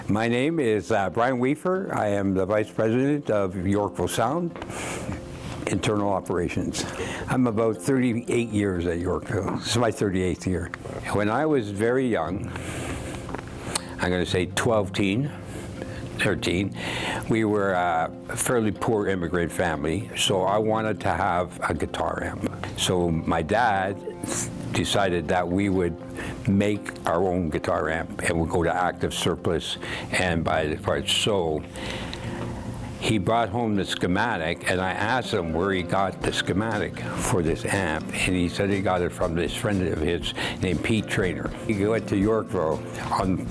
My name is Brian Weafer. I am the Vice President of Yorkville Sound, Internal Operations. I'm about 38 years at Yorkville. This is my 38th year. When I was very young, I'm going to say 13, we were a fairly poor immigrant family, so I wanted to have a guitar amp. So my dad decided that we would make our own guitar amp and we'd go to active surplus and buy the parts. So he brought home the schematic, and I asked him where he got the schematic for this amp, and he said he got it from this friend of his named Traynor. He went to Yorkville,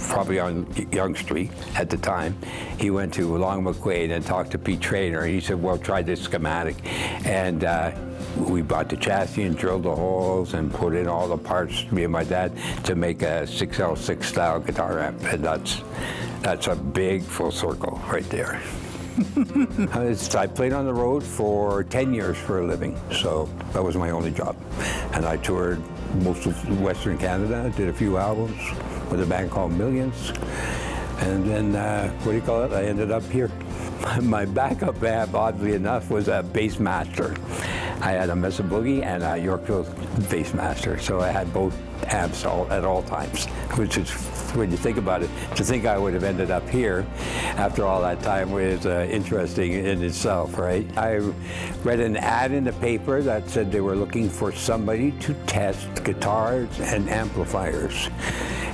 probably on Yonge Street at the time. He went to Long McQuaid and talked to Traynor, and he said, well, try this schematic. And we bought the chassis and drilled the holes and put in all the parts, me and my dad, to make a 6L6 style guitar amp, and that's a big full circle right there. I played on the road for 10 years for a living, so that was my only job. And I toured most of Western Canada, did a few albums with a band called Millions, and then, I ended up here. My backup amp, oddly enough, was a Bassmaster. I had a Mesa Boogie and a Yorkville Bassmaster, so I had both amps at all times, which is, when you think about it, to think I would have ended up here after all that time was interesting in itself, right? I read an ad in the paper that said they were looking for somebody to test guitars and amplifiers.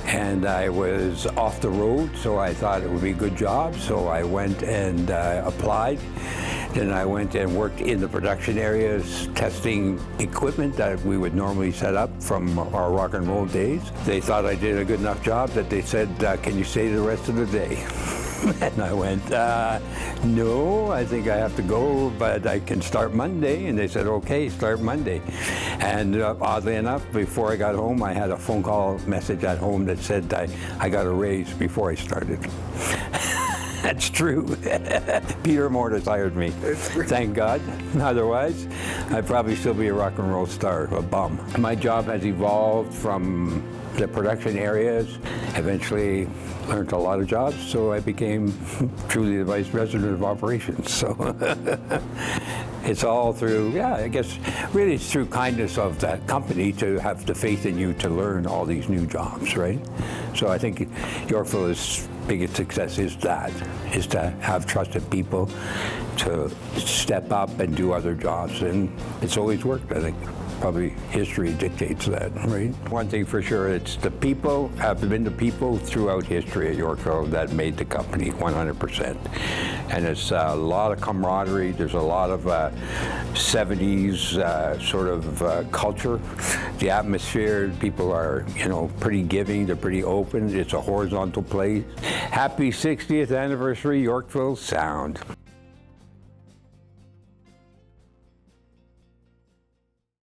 And I was off the road, so I thought it would be a good job, so I went and applied. Then I went and worked in the production areas, testing equipment that we would normally set up from our rock and roll days. They thought I did a good enough job that they said, can you stay the rest of the day? And I went, no, I think I have to go, but I can start Monday. And they said, okay, start Monday. And oddly enough, before I got home, I had a phone call message at home that said I got a raise before I started. That's true. Peter Mortis hired me. Thank God. Otherwise, I'd probably still be a rock and roll star, a bum. My job has evolved from the production areas. Eventually learned a lot of jobs, so I became truly the Vice President of Operations. So it's all through, I guess, really it's through kindness of the company to have the faith in you to learn all these new jobs, right? So I think Yorkville's biggest success is to have trusted people to step up and do other jobs, and it's always worked, I think. Probably history dictates that, right? One thing for sure, it's the people, have been the people throughout history at Yorkville that made the company 100%. And it's a lot of camaraderie, there's a lot of 70s culture. The atmosphere, people are, pretty giving, they're pretty open, it's a horizontal place. Happy 60th anniversary, Yorkville Sound.